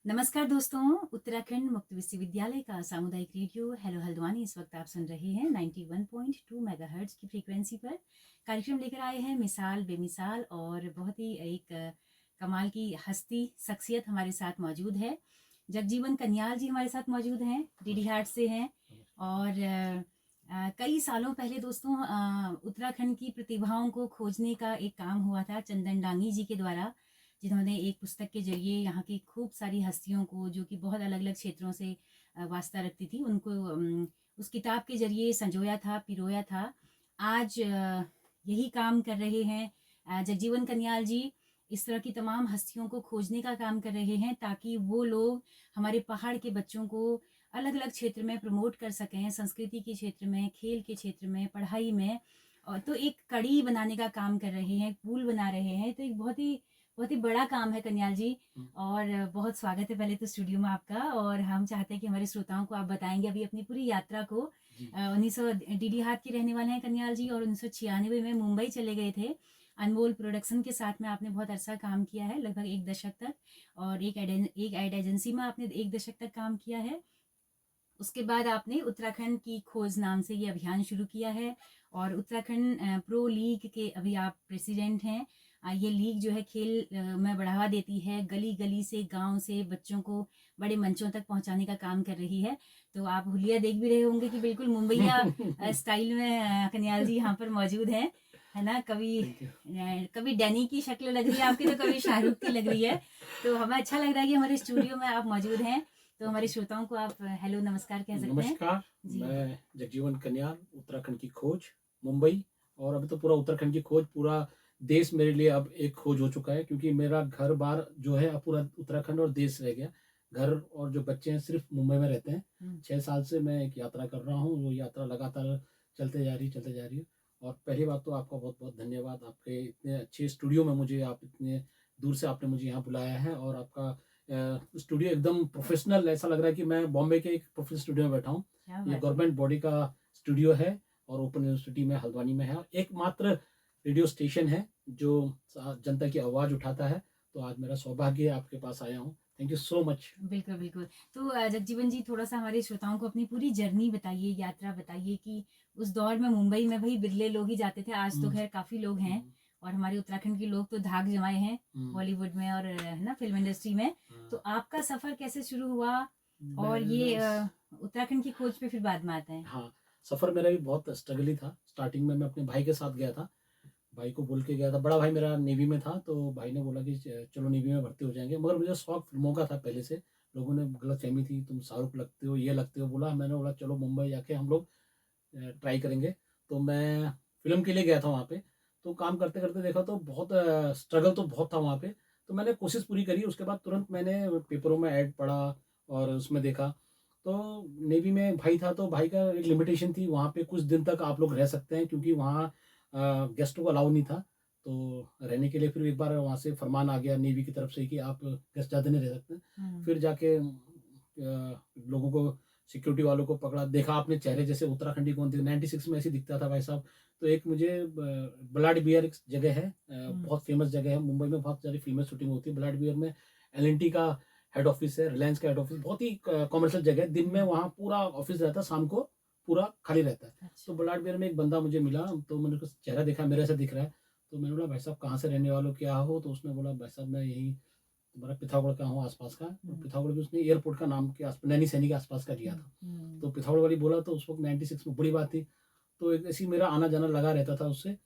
नमस्कार दोस्तों। उत्तराखंड मुक्त विश्वविद्यालय का सामुदायिक रेडियो हेलो हल्द्वानी इस वक्त आप सुन रहे हैं 91.2 मेगाहर्ट्ज की फ्रीक्वेंसी पर। कार्यक्रम लेकर आए हैं मिसाल बेमिसाल और बहुत ही एक कमाल की हस्ती शख्सियत हमारे साथ मौजूद है। जगजीवन कन्याल जी हमारे साथ मौजूद हैं, डीडी हार्ट से हैं। और कई सालों पहले दोस्तों उत्तराखंड की प्रतिभाओं को खोजने का एक काम हुआ था चंदन डांगी जी के द्वारा, जिन्होंने एक पुस्तक के जरिए यहाँ की खूब सारी हस्तियों को जो कि बहुत अलग अलग क्षेत्रों से वास्ता रखती थी उनको उस किताब के जरिए संजोया था, पिरोया था। आज यही काम कर रहे हैं जगजीवन कन्याल जी। इस तरह की तमाम हस्तियों को खोजने का काम कर रहे हैं ताकि वो लोग हमारे पहाड़ के बच्चों को अलग अलग क्षेत्र में प्रमोट कर सकें, संस्कृति के क्षेत्र में, खेल के क्षेत्र में, पढ़ाई में। और तो एक कड़ी बनाने का काम कर रहे हैं, पुल बना रहे हैं। तो एक बहुत ही बड़ा काम है कन्याल जी। और बहुत स्वागत है पहले तो स्टूडियो में आपका। और हम चाहते हैं कि हमारे श्रोताओं को आप बताएंगे अभी अपनी पूरी यात्रा को। 1900 डीडी हाथ के रहने वाले हैं कन्याल जी और 1996 में मुंबई चले गए थे। अनमोल प्रोडक्शन के साथ में आपने बहुत अरसा काम किया है, लगभग एक दशक तक। और एक एड एजेंसी में आपने एक दशक तक काम किया है। उसके बाद आपने उत्तराखंड की खोज नाम से ये अभियान शुरू किया है और उत्तराखंड प्रो लीग के अभी आप प्रेसिडेंट हैं। ये लीग जो है खेल में बढ़ावा देती है, गली गली से, गांव से बच्चों को बड़े मंचों तक पहुंचाने का काम कर रही है। तो आप हुलिया देख भी रहे होंगे कि बिल्कुल मुंबईया स्टाइल में कन्याल जी यहाँ पर मौजूद हैं, है ना। कभी डैनी की शक्ल लग रही है आपकी, तो कभी शाहरुख की लग रही है। तो हमें अच्छा लग रहा है कि हमारे स्टूडियो में आप मौजूद हैं। तो हमारे श्रोताओं को आप हेलो नमस्कार कह सकते हैं। नमस्कार, मैं जगजीवन कन्याल, उत्तराखंड की खोज, मुंबई। और अभी तो पूरा उत्तराखंड की खोज, पूरा देश मेरे लिए अब एक खोज हो चुका है, क्योंकि मेरा घर बार जो है अब पूरा उत्तराखंड और देश रह गया। घर और जो बच्चे हैं सिर्फ मुंबई में रहते हैं। 6 साल से मैं एक यात्रा कर रहा हूँ, वो यात्रा लगातार चलते जा रही है। और पहली बात तो आपका बहुत बहुत धन्यवाद, आपके इतने अच्छे स्टूडियो में मुझे, आप इतने दूर से आपने मुझे यहाँ बुलाया है। और आपका स्टूडियो एकदम प्रोफेशनल, ऐसा लग रहा है कि मैं बॉम्बे के एक प्रोफेशनल स्टूडियो में बैठा हूँ। ये गवर्नमेंट बॉडी का स्टूडियो है और ओपन यूनिवर्सिटी में हल्द्वानी में है। एकमात्र रेडियो स्टेशन है जो जनता की आवाज़ उठाता है। तो आज मेरा सौभाग्य है, आपके पास आया हूँ। Thank you so much. बिल्कुल बिल्कुल। तो जगजीवन जी थोड़ा सा हमारे श्रोताओं को अपनी पूरी जर्नी बताइए, यात्रा बताइए कि उस दौर में मुंबई में भाई बिरले लोग ही जाते थे, आज तो खैर काफी लोग हैं। और हमारे उत्तराखंड के लोग तो धाक जमाए हैं बॉलीवुड में और है ना फिल्म इंडस्ट्री में। तो आपका सफर कैसे शुरू हुआ और ये उत्तराखंड की खोज पे फिर बाद में आते हैं। हाँ, सफ़र मेरा भी बहुत स्ट्रगल ही था। स्टार्टिंग में मैं अपने भाई के साथ गया था, भाई को बोल के गया था। बड़ा भाई मेरा नेवी में था, तो भाई ने बोला कि चलो नेवी में भर्ती हो जाएंगे। मगर मुझे शौक फिल्मों का था पहले से। लोगों ने गलतफहमी थी, तुम शाहरुख लगते हो, ये लगते हो। बोला, मैंने बोला चलो मुंबई जाके हम लोग ट्राई करेंगे। तो मैं फिल्म के लिए गया था वहाँ पे। तो काम करते करते देखा तो बहुत स्ट्रगल तो बहुत था वहाँ पे। तो मैंने कोशिश पूरी करी। उसके बाद तुरंत मैंने पेपरों में ऐड पढ़ा और उसमें देखा। तो नेवी में भाई था, तो भाई का एक लिमिटेशन थी, वहाँ पे कुछ दिन तक आप लोग रह सकते हैं, क्योंकि वहाँ गेस्टों को अलाउ नहीं था। तो रहने के लिए फिर एक बार वहाँ से फरमान आ गया नेवी की तरफ से कि आप गेस्ट ज़्यादा नहीं रह सकते। फिर जाके लोगों को, सिक्योरिटी वालों को पकड़ा, देखा आपने चेहरे जैसे उत्तराखंडी कौन थे। 96 में ऐसे दिखता था भाई साहब। तो एक मुझे ब्लड बियर एक जगह है, बहुत फेमस जगह है मुंबई में, बहुत सारी फिल्में शूटिंग होती है। ब्लड बियर में एल का हेड ऑफिस है, रिलायंस का हेड ऑफिस, बहुत ही कॉमर्शियल जगह है। दिन में वहाँ पूरा ऑफिस रहता है, शाम को पूरा खाली रहता है। तो ब्लड बियर में एक बंदा मुझे मिला, तो मैंने उसका चेहरा देखा, मेरे ऐसा दिख रहा है। तो मैंने बोला, भाई साहब कहाँ से रहने वालों, क्या हो? तो उसने बोला, भाई साहब मैं यही तुम्हारा पिथौरागढ़ का हूँ, आसपास का। और पिथौरागढ़ भी उसने एयरपोर्ट का नाम के आस, नैनी सैनी के आसपास का दिया था। तो पिथौरागढ़ वाली बोला, तो उस वक्त 96 में बड़ी बात थी। तो एक ऐसी मेरा आना जाना लगा रहता था उससे।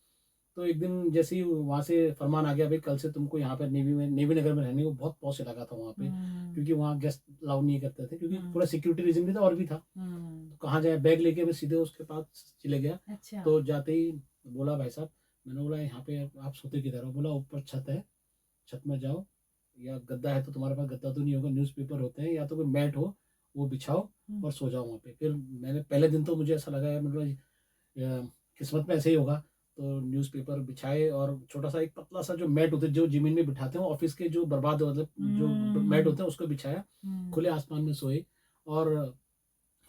तो एक दिन जैसे ही वहाँ से फरमान आ गया, भाई कल से तुमको यहाँ पर नेवी नगर में रहने को। बहुत पौष लगा था वहाँ पे, क्योंकि वहाँ गेस्ट अलाउ नहीं करते थे, क्योंकि थोड़ा सिक्योरिटी रीजन भी था और भी था। तो कहाँ जाए, बैग लेके मैं सीधे उसके पास चले गया। अच्छा। तो जाते ही बोला, भाई साहब, मैंने बोला यहाँ पे आप सोते किधर हो? बोला ऊपर छत है, छत में जाओ, या गद्दा है तो तुम्हारे पास, गद्दा तो नहीं होगा, न्यूज़पेपर होते हैं, या तो कोई मैट हो वो बिछाओ और सो जाओ वहाँ पे। फिर मैंने पहले दिन तो मुझे ऐसा लगा यार, मतलब किस्मत में ऐसे ही होगा। तो न्यूज़पेपर बिछाए और छोटा सा एक पतला सा जो मैट होते हैं, जो जमीन में बिठाते हैं ऑफिस के, जो बर्बाद मतलब जो मैट होते हैं, उसको बिछाया, खुले आसमान में सोए। और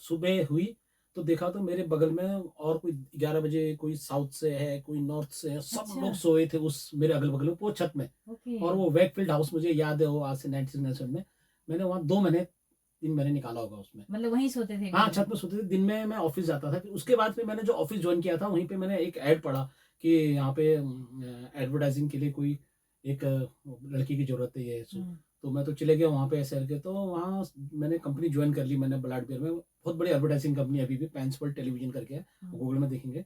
सुबह हुई तो देखा तो मेरे बगल में और कोई 11 बजे कोई साउथ से है, कोई नॉर्थ से है, सब अच्छा। लोग सोए थे उस मेरे अगल बगल में, वो छत में। ओके। और वो वेकफील्ड हाउस मुझे याद है, वो आज से 1997 में मैंने वहाँ 2 महीने 3 महीने निकाला होगा उसमें। मतलब वहीं सोते थे हाँ, घर छत में? पे सोते थे, दिन में मैं ऑफ़िस जाता था। फिर उसके बाद फिर मैंने जो ऑफ़िस जॉइन किया था, वहीं पे मैंने एक ऐड पढ़ा कि यहाँ पे एडवर्टाइज़िंग के लिए कोई एक लड़की की ज़रूरत है, ये सो। हुँ, तो मैं तो चले गया वहाँ पे ऐसे करके, तो वहाँ मैंने कंपनी जॉइन कर ली मैंने ब्लाडबेयर में। बहुत बड़ी एडवर्टाइज़िंग कंपनी है अभी भी, पैन्स वर्ल्ड टेलीविज़न करके है, हुँ, गूगल में देखेंगे।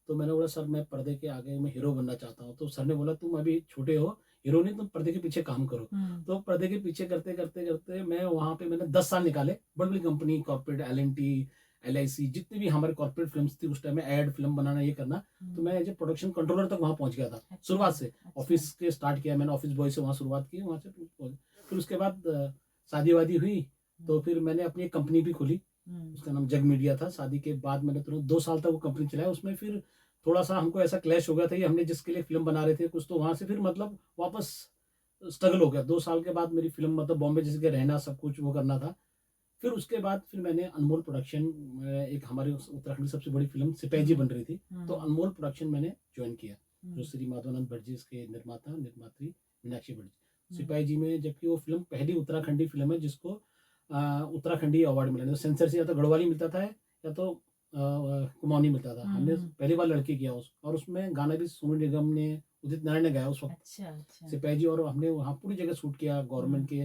तो मैंने बोला, सर मैं पर्दे के आगे मैं हीरो बनना चाहता हूँ। तो सर ने बोला, तुम अभी छोटे हो, हीरो नहीं, तुम पर्दे के पीछे काम करो। हुँ, तो पर्दे के पीछे करते मैं वहाँ पे मैंने 10 साल निकाले। बड़ी-बड़ी कंपनी, कॉर्पोरेट, एल-एन-टी, एल-आई-सी, जितनी भी हमारी कॉर्पोरेट फ़िल्म्स थी उस टाइम में, ऐड फ़िल्म बनाना, ये करना। तो हुँ। मैं एज़ ए प्रोडक्शन कंट्रोलर तक वहाँ पहुँच गया था, अच्छा, शुरुआत से। अच्छा। ऑफ़िस के स्टार्ट किया मैंने, ऑफ़िस बॉय से वहाँ शुरुआत की, वहाँ से फिर उसके बाद शादी-वादी हुई, तो हुँ, फिर मैंने अपनी एक कंपनी भी खोली। हुँ, उसका नाम जग मीडिया था। शादी के बाद मैंने तुरंत 2 साल तक वो कंपनी चलाया। उसमें फिर थोड़ा-सा हमको ऐसा क्लैश हो गया था कि हमने जिसके लिए फ़िल्म बना रहे थे कुछ, तो वहाँ से फिर मतलब वापस स्ट्रगल हो गया। 2 साल के बाद मेरी फ़िल्म मतलब बॉम्बे जैसे कि रहना, सब कुछ वो करना था। फिर उसके बाद फिर मैंने अनमोल प्रोडक्शन में, एक हमारे उत्तराखंड की सबसे बड़ी फ़िल्म सिपाही जी हुँ, बन रही थी। तो हुँ, अनमोल प्रोडक्शन मैंने जॉइन किया, जो हुँ, श्री माधवानंद भट्ट जी इसके निर्माता, निर्मात्री मीनाक्षी भट्ट जी। हुँ। सिपाही जी में, जबकि वो फ़िल्म पहली उत्तराखंडी फ़िल्म है जिसको उत्तराखंडी अवार्ड मिला। नहीं तो सेंसर से या तो गढ़वाली मिलता था या तो कुमाऊनी मिलता था। हुँ, हमने हुँ। पहली बार लड़के किया और उसमें गाना भी सोनू निगम ने, उदित नारायण ने गाया उस वक़्त। अच्छा, अच्छा। सिपाही जी, और हमने वहाँ पूरी जगह शूट किया, हुँ, गवर्नमेंट के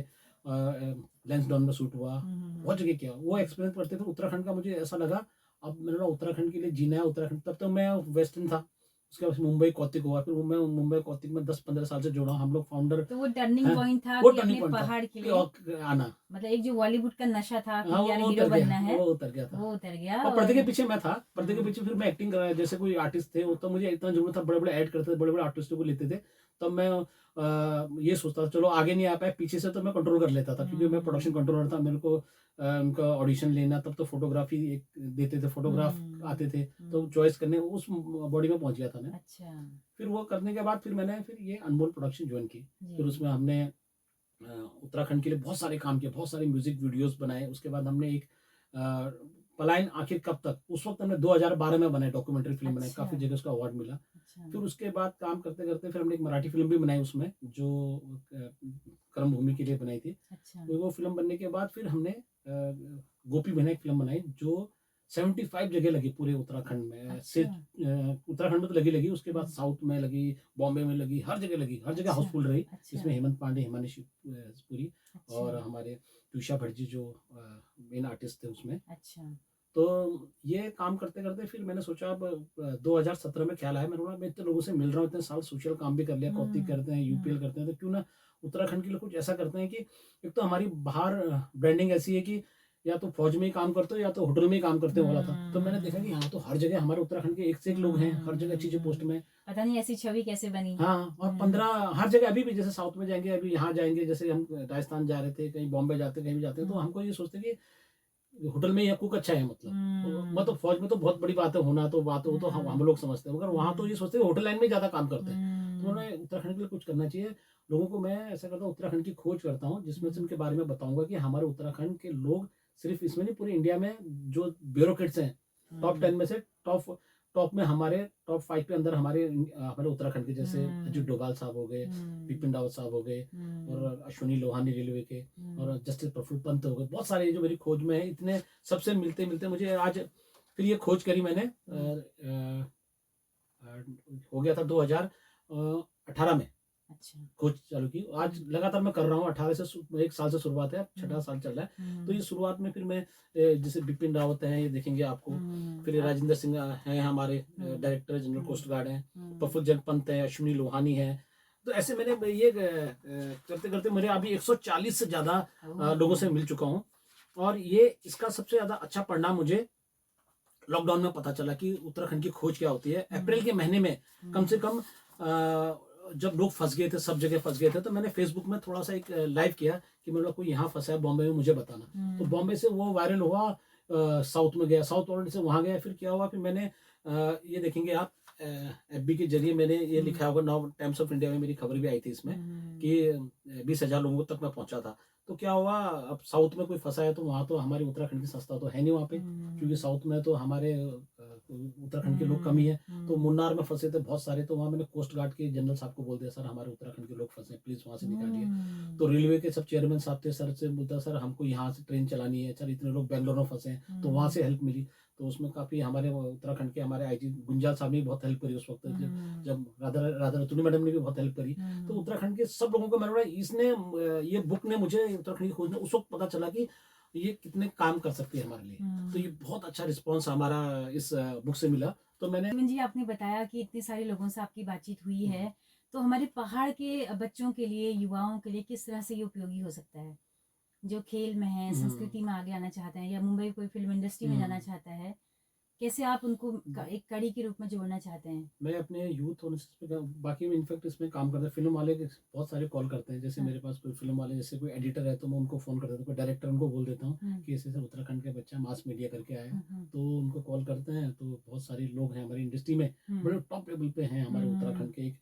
लैंसडाउन में शूट हुआ, हुँ, हुँ, बहुत हुँ, जगह किया। वो हुँ। एक्सपीरियंस करते थे उत्तराखंड का, मुझे ऐसा लगा अब मैंने बोला उत्तराखंड के लिए जीना है, उत्तराखंड। तब तो मैं वेस्टर्न था। उसके बाद मुंबई कौतिक हुआ, फिर वो मैं मुंबई कौतिक में 10-15 साल से जुड़ा हूँ। हम लोग फाउंडर तो वो टर्निंग हैं, पॉइंट था वो कि टर्निंग अपने पॉइंट था पहाड़ के कि लिए और आना। मतलब एक जो बॉलीवुड का नशा था हाँ, कि यार वो हीरो उतर गया, बनना है, वो उतर गया था। वो उतर गया और पर्दे और के पीछे मैं था, पर्दे के हुँ, पीछे फिर मैं एक्टिंग कर रहा, जैसे कोई आर्टिस्ट थे, वो तो मुझे इतना ज़रूरत था, बड़े-बड़े ऐड करते थे, बड़े-बड़े आर्टिस्टों को लेते थे। तब मैं ये सोचता था चलो आगे नहीं आ पाए, पीछे से तो मैं कंट्रोल कर लेता था, क्योंकि मैं प्रोडक्शन हुँ, कंट्रोलर था। मेरे को उनका ऑडिशन लेना, तब तो फ़ोटोग्राफ़ी एक देते थे, फ़ोटोग्राफ हुँ, आते थे, तो हुँ। चॉइस करने उस बॉडी में पहुँच गया था मैं। अच्छा, फिर वो करने के बाद फिर मैंने फिर ये अनमोल प्रोडक्शन जॉइन की। फिर जी। उसमें हमने उत्तराखंड के लिए बहुत सारे काम किए, बहुत सारे म्यूज़िक वीडियोज़ बनाए। उसके बाद हमने एक अ, पलायन आखिर कब तक, उस वक़्त हमने 2012 में बनाई, डॉक्यूमेंट्री फ़िल्म बनाई, अच्छा, काफ़ी जगह उसका अवार्ड मिला। अच्छा, फिर उसके बाद काम करते-करते फिर हमने एक मराठी फ़िल्म भी बनाई उसमें, जो कर्म भूमि के लिए बनाई थी। अच्छा, फिर वो फ़िल्म बनने के बाद फिर हमने गोपी मैंने एक फ़िल्म बनाई, जो 75 जगह लगी पूरे उत्तराखंड में। अच्छा। उत्तराखंड में तो लगी, उसके बाद हुँ, साउथ में लगी, बॉम्बे में लगी, हर जगह लगी, हर जगह अच्छा, हाउसफुल रही। अच्छा, इसमें हेमंत पांडे, हिमांशु पुरी अच्छा, और हमारे ट्यूषा भट्ट जी जो मेन आर्टिस्ट थे उसमें। अच्छा। तो ये काम करते-करते फिर मैंने सोचा अब 2017 में ख्याल आया, मैंने बोला मैं इतने लोगों से मिल रहा हूँ, इतने साल सोशल काम भी कर लिया, कौतिक हुँ, करते हैं, हुँ, यूपीएल करते हैं, तो क्यों ना उत्तराखंड के लिए कुछ ऐसा करते हैं कि एक तो हमारी बाहर ब्रांडिंग ऐसी है कि या तो फौज में ही काम करते हो या तो होटल में ही काम करते हो वाला था। तो मैंने देखा कि हुँ, यहाँ तो हर जगह हमारे उत्तराखंड के एक से एक लोग हैं, हर जगह अच्छी-अच्छी पोस्ट हुँ। में। पता नहीं ऐसी छवि कैसे बनी? हाँ, और हुँ, 15 हर जगह अभी भी, जैसे साउथ में जाएँगे, अभी यहाँ जाएँगे, जैसे हम राजस्थान जा रहे थे, कहीं बॉम्बे जाते हैं, कहीं भी जाते हैं, तो हुँ, हमको ये सोचते हैं कि होटल में या कुक अच्छा है मतलब। तो हुँ, मतलब फ़ौज में तो बहुत बड़ी बात है, होना तो बात, वो तो हम हुँ, लोग समझते हैं, मगर वहाँ तो हुँ, ये सोचते हैं होटल लाइन में ज़्यादा काम करते हैं। तो हुँ, उन्होंने उत्तराखंड के लिए कुछ करना चाहिए। लोगों को मैं ऐसा करता हूँ, उत्तराखंड की खोज करता हूँ, जिसमें से हुँ, उनके बारे में बताऊँगा कि हमारे उत्तराखंड के लोग सिर्फ़ इसमें नहीं, पूरे इंडिया में जो ब्यूरोक्रेट्स हैं, टॉप हुँ, 10 में से टॉप टॉप में हमारे टॉप 5 के अंदर हमारे उत्तराखंड के, जैसे अजीत हुँ, डोभाल साहब हो गए, हुँ, बिपिन रावत साहब हो गए, हुँ, और अश्विनी लोहानी रेलवे के, हुँ, और जस्टिस प्रफुल्ल पंत हो गए। बहुत सारे जो मेरी खोज में है, इतने सबसे मिलते-मिलते मुझे आज फिर ये खोज करी मैंने, हुँ, हो गया था 2018 में अच्छा, खोज चालू की। आज हुँ, लगातार मैं कर रहा हूँ, 18 से 1 साल से शुरुआत है, अब छठा हुँ, साल चल रहा है। तो हुँ, ये शुरुआत में फिर मैं जैसे बिपिन रावत हैं, ये देखेंगे आपको। हुँ, फिर ये आप राजेंद्र सिंह हैं हमारे, हुँ, डायरेक्टर जनरल हुँ, कोस्ट गार्ड हैं। हुँ, प्रफुल्ल जन पंत हैं, अश्विनी लोहानी हैं। तो ऐसे मैंने ये करते-करते मेरे अभी 140 से ज़्यादा लोगों ओह! से मिल चुका हूँ। और ये इसका सबसे ज़्यादा अच्छा परिणाम मुझे लॉकडाउन में पता चला कि उत्तराखंड की खोज क्या होती है। अप्रैल हुँ, के महीने में कम से हुँ, कम जब लोग फँस गए थे, सब जगह फँस गए थे, तो मैंने फ़ेसबुक में थोड़ा-सा एक लाइव किया कि मतलब कोई यहाँ फँसा है बॉम्बे में, मुझे बताना। तो हुँ, बॉम्बे से वो वायरल हुआ, साउथ में गया, साउथ वाले से वहाँ गया, फिर क्या हुआ, फिर मैंने ये देखेंगे आप, एफबी के ज़रिए मैंने ये हुँ, लिखा होगा, नाउ टाइम्स ऑफ इंडिया में मेरी खबर भी आई थी इसमें हुँ, कि 20,000 लोगों तक मैं पहुँचा था। तो क्या हुआ, अब साउथ में कोई फँसा है तो वहाँ तो हमारी उत्तराखंड की संस्था तो है नहीं वहाँ पे। क्योंकि हुँ, साउथ में तो हमारे उत्तराखंड के लोग कम ही हैं। तो हुँ। मुन्नार में फँसे थे बहुत सारे, तो वहाँ मैंने कोस्ट गार्ड के जनरल साहब को बोल दिया, सर हमारे उत्तराखंड के लोग फँसे हैं, प्लीज़ वहाँ से निकालिए। तो हुँ। रेलवे के सब चेयरमैन साहब थे, सर से बोलता सर हमको यहाँ से ट्रेन चलानी है, सर इतने लोग बैंगलोर में फँसे हैं, तो वहाँ हुँ। से हेल्प मिली। तो उसमें काफ़ी हमारे वो उत्तराखंड के हमारे आईजी गुंजाल साहब ने भी बहुत हेल्प करी उस वक़्त, जब हुँ। जब राधा राधा रतूड़ी मैडम ने भी बहुत हेल्प करी। तो हुँ। उत्तराखंड के सब लोगों को मैंने बोला इसने ये बुक ने मुझे उत्तराखंड की खोज ने उस वक़्त पता चला कि ये कितने काम कर सकती है हमारे लिए। तो ये हुँ। बहुत अच्छा रिस्पॉन्स हमारा इस बुक से मिला। तो मैंने जीवन जी, आपने बताया कि इतने सारे लोगों से आपकी बातचीत हुई हुँ, है, तो हमारे पहाड़ के बच्चों के लिए, युवाओं के लिए किस तरह से ये उपयोगी हो सकता है? जो खेल में हैं, हुँ, संस्कृति में आगे आना चाहते हैं या मुंबई कोई फ़िल्म इंडस्ट्री में जाना हुँ। चाहता है, कैसे आप उनको एक कड़ी के रूप में जोड़ना चाहते हैं? मैं अपने यूथ और इस पे बाकी में इनफैक्ट इसमें काम करते हैं, फ़िल्म वाले के बहुत सारे कॉल करते हैं। जैसे हाँ। मेरे पास कोई फ़िल्म वाले जैसे कोई एडिटर है, तो मैं उनको फ़ोन कर देता हूँ, कोई डायरेक्टर उनको बोल देता हूँ हुँ। कि ऐसे-ऐसे उत्तराखंड का बच्चा मास मीडिया करके आया है। हुँ, हुँ। तो उनको कॉल करते हैं, तो बहुत सारे लोग हैं हमारी इंडस्ट्री में, हुँ। बड़े टॉप लेवल पे हैं हुँ, हमारे हुँ, हुँ। उत्तराखंड के। एक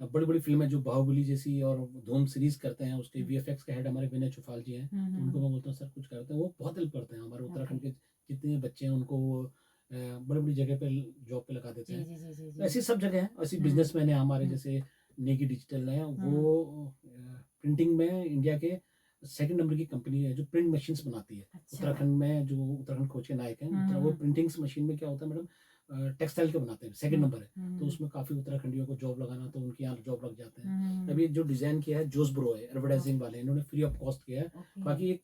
बड़ी-बड़ी फ़िल्में जो बाहुबली जैसी और धूम सीरीज़ करते हैं, उसके हुँ। वीएफएक्स के हेड हमारे विनय चौफाल जी हैं। हुँ, तो हुँ, उनको हुँ। मैं बोलता हूँ सर कुछ करते हैं, वो बहुत हेल्प करते हैं हमारे ओके। उत्तराखंड के जितने बच्चे हैं उनको वो बड़ी-बड़ी जगह पे जॉब पे लगा देते जी, हैं। जी, जी, जी, तो जी। ऐसी सब जगह हैं, ऐसे हुँ, बिज़नेसमैन हैं हमारे हुँ, जैसे नेगी डिजिटल हैं, हुँ। वो प्रिंटिंग में इंडिया के सेकंड नंबर की कंपनी है जो प्रिंट मशीन्स बनाती है। अच्छा। उत्तराखंड में जो उत्तराखंड खोज के नायक हैं, हुँ, हुँ, वो हुँ। प्रिंटिंग्स मशीन में क्या होता है मैडम टेक्सटाइल के बनाते हैं, सेकंड हुँ, नंबर है। हुँ, तो हुँ, उसमें काफ़ी उत्तराखंडियों को जॉब लगाना तो उनके यहाँ जॉब लग जाते हैं। हुँ, हुँ, हुँ। अभी जो डिज़ाइन किया है जोस ब्रो है, एडवर्टाइज़िंग वाले, इन्होंने फ्री ऑफ कॉस्ट किया है। ओके। बाकी एक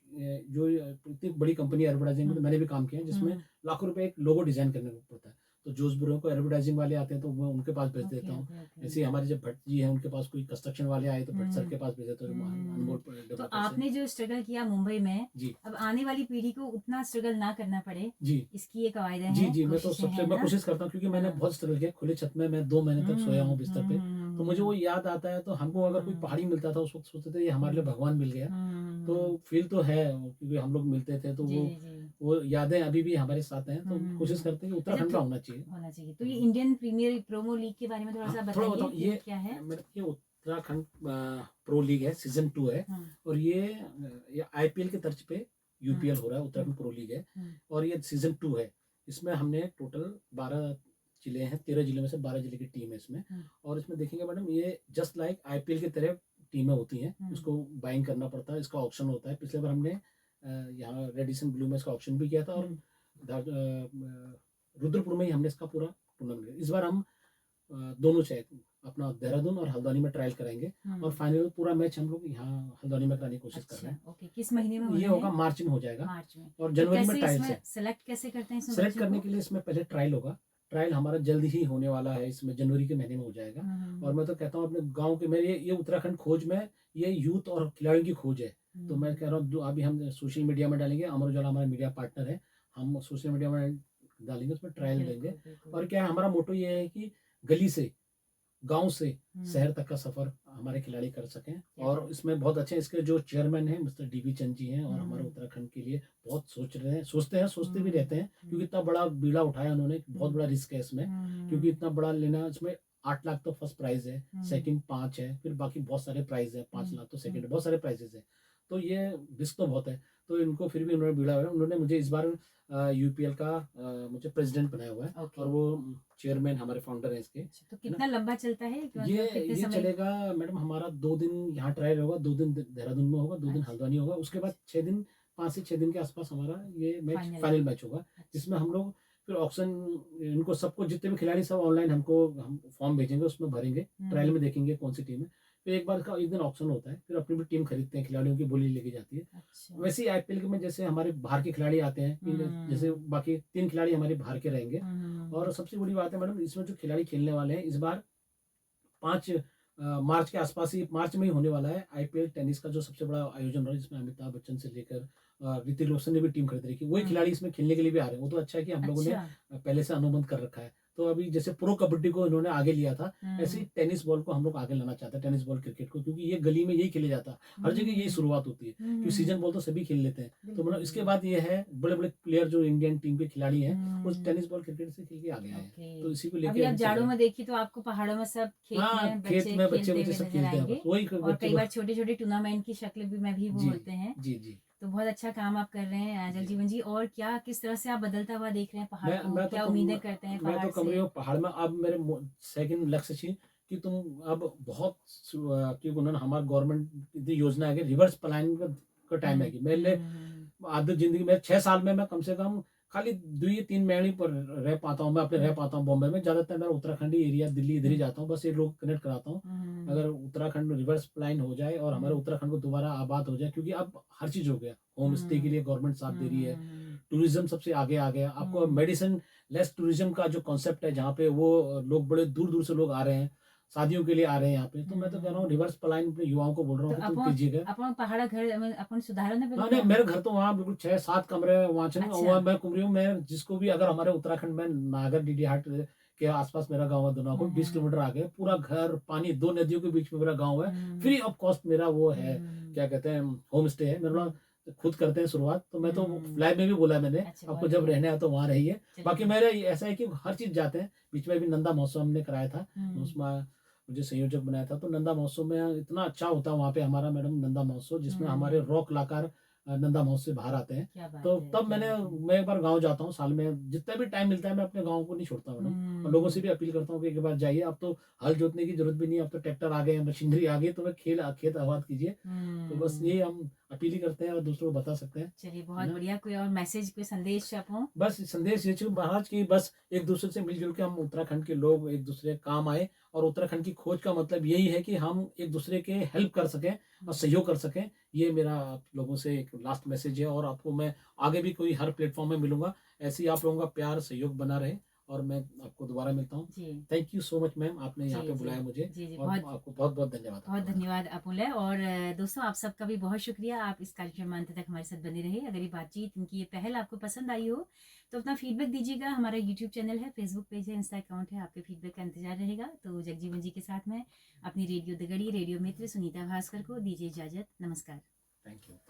जो इतनी बड़ी कंपनी है एडवर्टाइज़िंग में हुँ, तो मैंने भी काम किया है हुँ, जिसमें हुँ। लाखों रुपए एक लोगो डिज़ाइन करने को पड़ता है। तो जोस ब्रो को एडवर्टाइज़िंग वाले आते हैं तो मैं उनके पास भेज ओके, देता हूँ। Okay, okay. ऐसे ही हमारे जब भट्ट जी हैं उनके पास कोई कंस्ट्रक्शन वाले आए तो भट्ट सर हुँ, के पास भेज देता हूँ, जो हुँ। अनमोल तो डेवलपर्स हैं। आपने जो स्ट्रगल किया मुंबई में, जी, अब आने वाली पीढ़ी को उतना स्ट्रगल ना करना पड़े, जी। इसकी ये कवायदें जी, हैं, जी, मैं तो कोशिशें सबसे हैं मैं ना? कोशिश करता हूँ क्योंकि मैंने हाँ। बहुत स्ट्रगल किया, खुली छत में मैं 2 महीने तक सोया हुँ, हूँ बिस्तर हुँ, पे। हुँ, तो हुँ, मुझे वो हुँ। याद आता है तो हमको अगर कोई हुँ, पहाड़ी मिलता था उस वक़्त सोचते थे ये हमारे लिए हुँ, भगवान मिल गया। हुँ। तो फ़ील तो है क्योंकि हम लोग मिलते थे तो जी, जी, जी। वो यादें अभी भी हमारे साथ हैं, हुँ, तो हुँ, कोशिश हुँ। करते हैं कि अच्छा, उत्तराखंड का होना चाहिए। होना चाहिए। तो ये हुँ। इंडियन प्रीमियर प्रोमो लीग के बारे में हाँ, थोड़ा-सा थोड़ा बताइए बताऊँ कि ये ये क्या है? मेरा ये उत्तराखंड प्रो लीग है, सीज़न 2 है हुँ, और ये आईपीएल की तर्ज पे हुँ, यूपीएल हो रहा है, हुँ, उत्तराखंड प्रो लीग है हुँ, और ये सीज़न 2 है। इसमें हमने टोटल 12 जिले हैं, 13 जिलों में से 12 जिले की टीम है इसमें हुँ, और इसमें देखेंगे मैडम ये जस्ट लाइक आईपीएल की तरह टीमें होती हैं, हुँ। इसको बाइंग करना पड़ता है, इसका ऑक्शन होता है। पिछले बार हमने यहाँ रेड एडिशन ब्लू में इसका ऑक्शन भी किया था और हुँ, रुद्रपुर में ही हमने इसका पूरा टूर्नामेंट किया। इस बार हम दोनों से अपना देहरादून और हल्द्वानी में ट्रायल कराएँगे और हुँ। फाइनल पूरा मैच हम लोग यहाँ हल्द्वानी में कराने की कोशिश कर रहे अच्छा, हैं। ओके। किस महीने में ये होना है? होगा मार्च में हो जाएगा मार्च में। और तो जनवरी में कैसे ट्रायल्स इसमें है। सेलेक्ट कैसे करते हैं इसमें सेलेक्ट बच्चों करने को? के लिए इसमें पहले ट्रायल होगा। ट्रायल हमारा जल्द ही होने वाला है, इसमें जनवरी के महीने में हो जाएगा हुँ, हुँ, और हुँ। मैं तो कहता हूँ अपने गाँव के मेरे ये उत्तराखंड खोज में ये यूथ और खिलाड़ियों की खोज है। तो मैं हुँ। कह रहा हूँ जो अभी हम सोशल मीडिया में डालेंगे, अमर उजाला हमारा मीडिया पार्टनर है। हम सोशल मीडिया में डालेंगे, उसमें ट्रायल देंगे बिल्कुल, बिल्कुल। और क्या है हमारा मोटो ये है कि गली से गाँव से हुँ, शहर तक का सफ़र हमारे खिलाड़ी कर सकें क्या और बात है। इसमें बहुत अच्छे इसके जो चेयरमैन हैं मिस्टर डीवी चंद जी हैं और हमारे हुँ, उत्तराखंड के लिए बहुत सोच रहे हैं सोचते हैं, सोचते भी हुँ, रहते हैं क्योंकि हुँ, इतना बड़ा बीड़ा उठाया उन्होंने, बहुत हुँ, बड़ा रिस्क है इसमें क्योंकि हुँ, इतना बड़ा लेना इसमें 8 लाख तो फर्स्ट प्राइज़ है, हुँ, सेकंड 5 है, फिर बाकी बहुत सारे प्राइज़ हैं, 5 हुँ, लाख तो हुँ। सेकंड बहुत सारे प्राइज़ेज़ हैं। तो ये रिस्क तो बहुत है, तो इनको फिर भी उन्होंने बीड़ा उन्होंने मुझे इस बार यूपीएल का मुझे प्रेज़िडेंट बनाया हुआ है ओके। और वो चेयरमैन हमारे फाउंडर हैं इसके, अच्छा, तो है ना? कितना लंबा चलता है? मतलब कितने ये समय? चलेगा मैडम हमारा 2 दिन यहाँ ट्रायल होगा, 2 दिन देहरादून में होगा, 2 दिन अच्छा, हल्द्वानी होगा, उसके बाद अच्छा। 6 दिन 5 से 6 दिन के आसपास हमारा ये मैच फाइनल। फाइनल मैच होगा। अच्छा, जिसमें हम लोग फिर ऑक्शन इनको सबको जितने भी खिलाड़ी सब ऑनलाइन हमको हम फॉर्म भेजेंगे, उसमें भरेंगे, हुँ, ट्रायल हुँ। में देखेंगे कौन सी टीम है। फिर एक दिन ऑक्शन होता है, फिर अपनी-अपनी टीम खरीदते हैं, खिलाड़ियों की बोली लेके जाती है। अच्छा। वैसे ही आईपीएल में जैसे हमारे बाहर के खिलाड़ी आते हैं, कि जैसे हुँ, बाकी 3 खिलाड़ी हमारे बाहर के रहेंगे हुँ, हुँ, हुँ, और हुँ। सबसे बड़ी बात है मैडम इसमें जो खिलाड़ी खेलने वाले हैं इस बार 5 मार्च के आसपास ही मार्च में ही होने वाला है आईपीएल टेनिस का जो सबसे बड़ा आयोजन हो रहा है जिसमें अमिताभ बच्चन से लेकर ऋतिक रोशन ने भी टीम खरीद रखी है। वही हुँ, खिलाड़ी इसमें खेलने के लिए भी आ रहे हैं। वो तो अच्छा है कि हम लोगों ने अच्छा। पहले से अनुबंध कर रखा है। तो अभी जैसे प्रो कबड्डी को इन्होंने आगे लिया था, ऐसे ही हुँ, टेनिस बॉल को हम लोग आगे लाना चाहते हैं, टेनिस बॉल क्रिकेट को क्योंकि ये गली में यही खेला जाता है। हर जगह यही हुँ, शुरुआत होती है क्योंकि सीजन हुँ। बॉल तो सभी खेल लेते हैं। तो मतलब इसके बिल्कुल। बाद ये है बड़े-बड़े प्लेयर जो इंडियन टीम के खिलाड़ी हैं, वो हुँ, टेनिस बॉल क्रिकेट से खेल के आगे आए हैं। ओके। तो इसी को अभी लेके आप अभी चल जाड़ों रहे हैं। में देखिए तो आपको पहाड़ों में सब खेत हाँ, में खेत बच्चे में खेलते बच्चे-वच्चे हुए सब नज़र खेलते हैं बस, आएँगे वही क और बच्चे कई ब बार छोटे-छोटे टूर्नामेंट की शक्ल भी में भी वो जी, होते हैं। जी, जी। तो बहुत अच्छा काम आप कर रहे हैं जी। जगजीवन जी। और क्या किस तरह से आप बदलता हुआ देख रहे हैं पहाड़ को? मैं तो क्या कम उम्मीदें करते हैं मैं तो पहाड़ कम रही से? हूँ पहाड़ में अब मेरे सेकंड लक्ष्य छी कि तुम अब बहुत क्योंकि उन्होंने हमारे गवर्नमेंट की योजना है कि रिवर्स प्लानिंग का टाइम है हुँ, कि मेरे हुँ, लिए हुँ, आधी जिंदगी में 6 साल में मैं कम से कम खाली 2 या 3 महीने पर रह पाता हूँ, मैं अपने रह हुँ, पाता हूँ बॉम्बे में। ज़्यादातर मैं उत्तराखंडी एरिया दिल्ली इधर ही हुँ, जाता हूँ, बस ये लोग कनेक्ट कराता हूँ। हुँ, अगर उत्तराखंड में रिवर्स प्लान हो जाए और हमारे हुँ, उत्तराखंड को दोबारा आबाद हो जाए, क्योंकि अब हर चीज़ हो गया। होम स्टे के हुँ, लिए गवर्नमेंट साथ दे रही है, हुँ, टूरिज़्म सबसे आगे आ गया। आपको हुँ, मेडिसिन लेस टूरिज़्म का जो कॉन्सेप्ट है, जहाँ पे वो लोग बड़े दूर-दूर से लोग आ रहे हैं, शादियों के लिए आ रहे हैं यहाँ पे। तो मैं तो कह रहा हूँ हुँ। रिवर्स प्लान अपने युवाओं को बोल रहा तो हूँ कि तुम आपण कीजिएगा। आपण पहाड़ घर आपण सुधारण हाँ, पेलं नहीं काम? मेरे घर तो वहाँ बिल्कुल 6-7 कमरे वहाँ छन अच्छा, वहाँ मैं घूम रही हूँ। मैं जिसको भी अगर हमारे उत्तराखंड में नागर डीडीहाट के आस-पास मेरा गाँव है हुँ, दुनाकोट, 20 हुँ, किलोमीटर आगे पूरा हुँ, घर, पानी, 2 नदियों के बीच में मेरा गाँव है। हुँ, फ्री ऑफ कॉस्ट मेरा वो हुँ, है, हुँ, क्या कहते हैं होम स्टे है। मेरे हुँ, पास खुद करते हैं शुरुआत, तो मैं तो हुँ। फ्लैग में भी बोला है मैंने, अच्छा, आपको बहुत जब बढ़िया। रहना है तो वहाँ रहिए। चलिए बाकी बहुत मेरा ये ऐसा है कि हर चीज़ जाते हैं, बीच में भी नंदा महोत्सव हमने कराया था, हुँ, उसमें मुझे संयोजक बनाया था। तो नंदा महोत्सव में इतना अच्छा होता है वहाँ पे हमारा मैडम नंदा महोत्सव, जिसमें हमारे हुँ। रॉक कलाकार नंदा महोत्सव से बाहर आते हैं। क्या बात तो है, तब क्या बात है। मैं एक बार गाँव जाता हूँ साल में, जितना भी टाइम मिलता है मैं अपने गाँव को नहीं छोड़ता मैडम। और लोगों से हुँ, भी अपील करता हूँ कि एक बार जाइए, अब तो हल जोतने की ज़रूरत भी नहीं है, अब तो ट्रैक्टर आ गए हैं, मशीनरी आ गई है, तो मैं खेत आबाद कीजिए। तो बस हुँ। यही हम अपील ही करते हैं और दूसरों को बता सकते हैं, चलिए है बहुत ना? बढ़िया। कोई और मैसेज, कोई संदेश आपको? बस संदेश ये चाहिए महाराज कि बस एक-दूसरे से मिल-जुल के हम उत्तराखंड के लोग एक-दूसरे के काम आएँ, और उत्तराखंड की खोज का मतलब यही है कि हम एक-दूसरे के हेल्प कर सकें और हुँ। सहयोग कर सकें। ये मेरा आप लोगों से एक लास्ट मैसेज है, और आपको मैं आगे भी कोई हर प्लेटफ़ॉर्म में मिलूँगा। ऐसे ही आप लोगों का प्यार, सहयोग बना रहे, और मैं आपको दोबारा मिलता हूँ। जी, thank you so much ma'am, आपने यहाँ जी, पे जी। बुलाया मुझे, जी, जी, और बहुत आपको बहुत-बहुत धन्यवाद बहुत आपका मैडम। धन्यवाद अमूल्य। और दोस्तों आप सबका भी बहुत शुक्रिया, आप इस कार्यक्रम में अंत तक हमारे साथ बने रहे। अगर ये बातचीत, इनकी ये पहल आपको पसंद आई हो, तो अपना फीडबैक दीजिएगा। हमारा यूट्यूब चैनल है, फेसबुक पेज है, इंस्टा अकाउंट है, आपके फीडबैक का इंतजार रहेगा। तो जगजीवन जी के साथ में अपनी रेडियो दगड़ी, रेडियो मित्र सुनीता भास्कर को दीजिए इजाज़त। नमस्कार। Thank you.